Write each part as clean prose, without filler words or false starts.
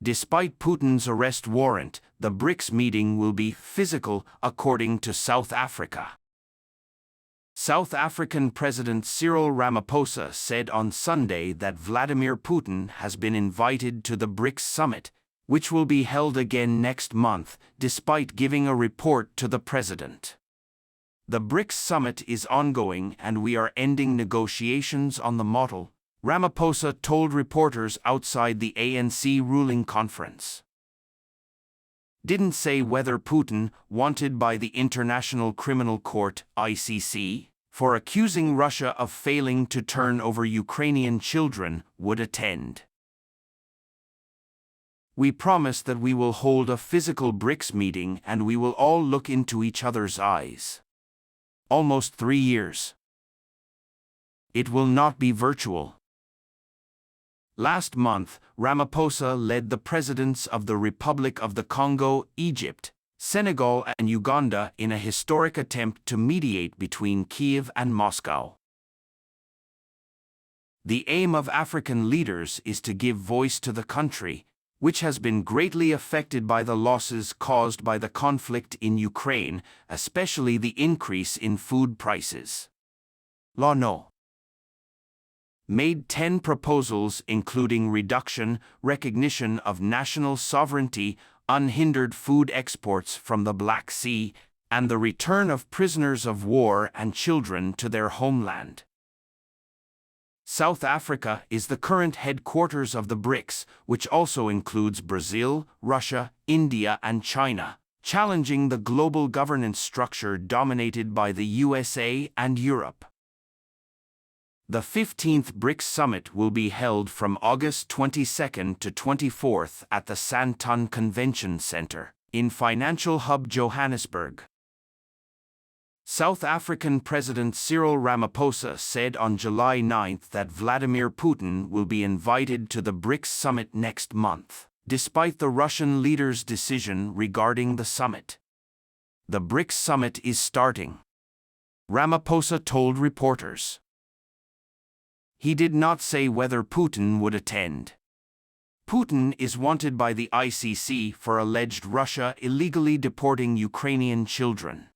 Despite Putin's arrest warrant, the BRICS meeting will be physical, according to South Africa. South African President Cyril Ramaphosa said on Sunday that Vladimir Putin has been invited to the BRICS summit, which will be held again next month, despite giving a report to the president. The BRICS summit is ongoing and we are ending negotiations on the model, Ramaphosa told reporters outside the ANC ruling conference. Didn't say whether Putin, wanted by the International Criminal Court, ICC, for accusing Russia of failing to turn over Ukrainian children, would attend. We promise that we will hold a physical BRICS meeting and we will all look into each other's eyes. Almost 3 years. It will not be virtual. Last month, Ramaphosa led the presidents of the Republic of the Congo, Egypt, Senegal and Uganda in a historic attempt to mediate between Kyiv and Moscow. The aim of African leaders is to give voice to the country, which has been greatly affected by the losses caused by the conflict in Ukraine, especially the increase in food prices. L'ONU made 10 proposals including reduction, recognition of national sovereignty, unhindered food exports from the Black Sea, and the return of prisoners of war and children to their homeland. South Africa is the current headquarters of the BRICS, which also includes Brazil, Russia, India and China, challenging the global governance structure dominated by the USA and Europe. The 15th BRICS Summit will be held from August 22 to 24 at the Sandton Convention Center, in financial hub Johannesburg. South African President Cyril Ramaphosa said on July 9 that Vladimir Putin will be invited to the BRICS Summit next month, despite the Russian leader's decision regarding the summit. The BRICS Summit is starting, Ramaphosa told reporters. He did not say whether Putin would attend. Putin is wanted by the ICC for alleged Russia illegally deporting Ukrainian children.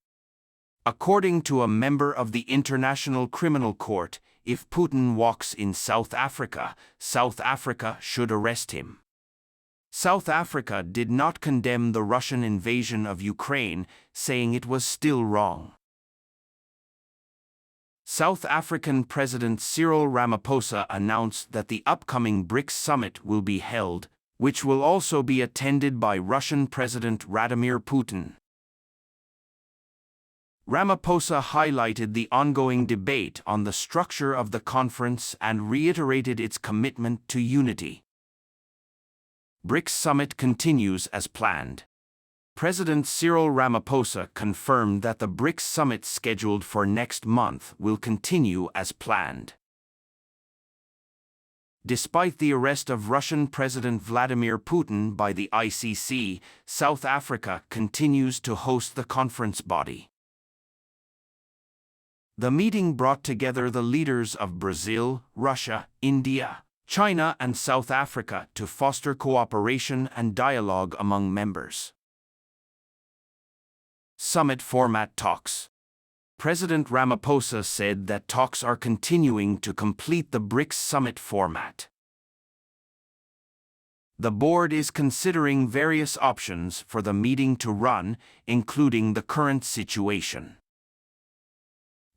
According to a member of the International Criminal Court, if Putin walks in South Africa should arrest him. South Africa did not condemn the Russian invasion of Ukraine, saying it was still wrong. South African President Cyril Ramaphosa announced that the upcoming BRICS summit will be held, which will also be attended by Russian President Vladimir Putin. Ramaphosa highlighted the ongoing debate on the structure of the conference and reiterated its commitment to unity. BRICS summit continues as planned. President Cyril Ramaphosa confirmed that the BRICS summit scheduled for next month will continue as planned. Despite the arrest of Russian President Vladimir Putin by the ICC, South Africa continues to host the conference body. The meeting brought together the leaders of Brazil, Russia, India, China and South Africa to foster cooperation and dialogue among members. Summit format talks. President Ramaphosa said that talks are continuing to complete the BRICS summit format. The board is considering various options for the meeting to run, including the current situation.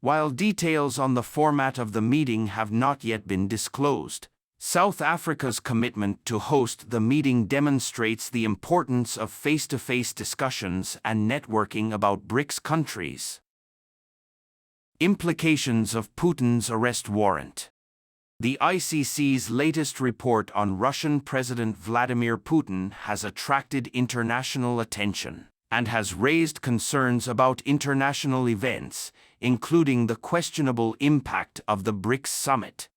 While details on the format of the meeting have not yet been disclosed, South Africa's commitment to host the meeting demonstrates the importance of face-to-face discussions and networking about BRICS countries. Implications of Putin's arrest warrant. The ICC's latest report on Russian President Vladimir Putin has attracted international attention and has raised concerns about international events, including the questionable impact of the BRICS summit.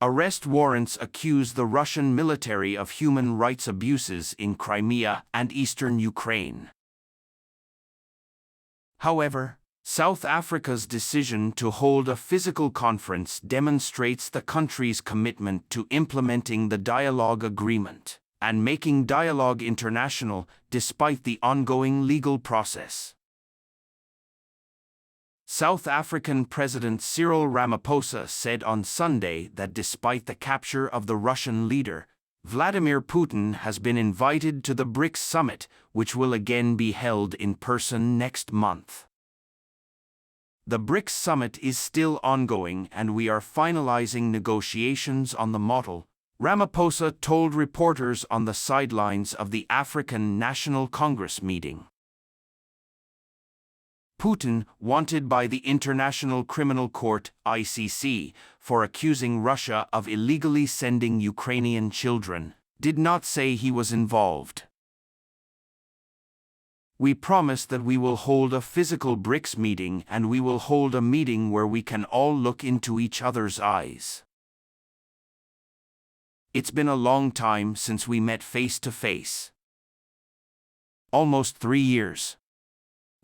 Arrest warrants accuse the Russian military of human rights abuses in Crimea and eastern Ukraine. However, South Africa's decision to hold a physical conference demonstrates the country's commitment to implementing the dialogue agreement and making dialogue international despite the ongoing legal process. South African President Cyril Ramaphosa said on Sunday that despite the capture of the Russian leader, Vladimir Putin has been invited to the BRICS summit, which will again be held in person next month. The BRICS summit is still ongoing and we are finalizing negotiations on the model, Ramaphosa told reporters on the sidelines of the African National Congress meeting. Putin, wanted by the International Criminal Court (ICC) for accusing Russia of illegally sending Ukrainian children, did not say he was involved. We promise that we will hold a physical BRICS meeting and we will hold a meeting where we can all look into each other's eyes. It's been a long time since we met face to face. Almost 3 years.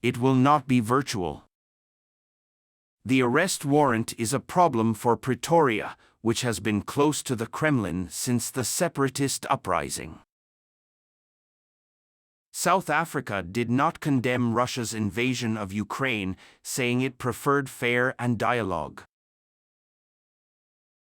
It will not be virtual. The arrest warrant is a problem for Pretoria, which has been close to the Kremlin since the separatist uprising. South Africa did not condemn Russia's invasion of Ukraine, saying it preferred fair and dialogue.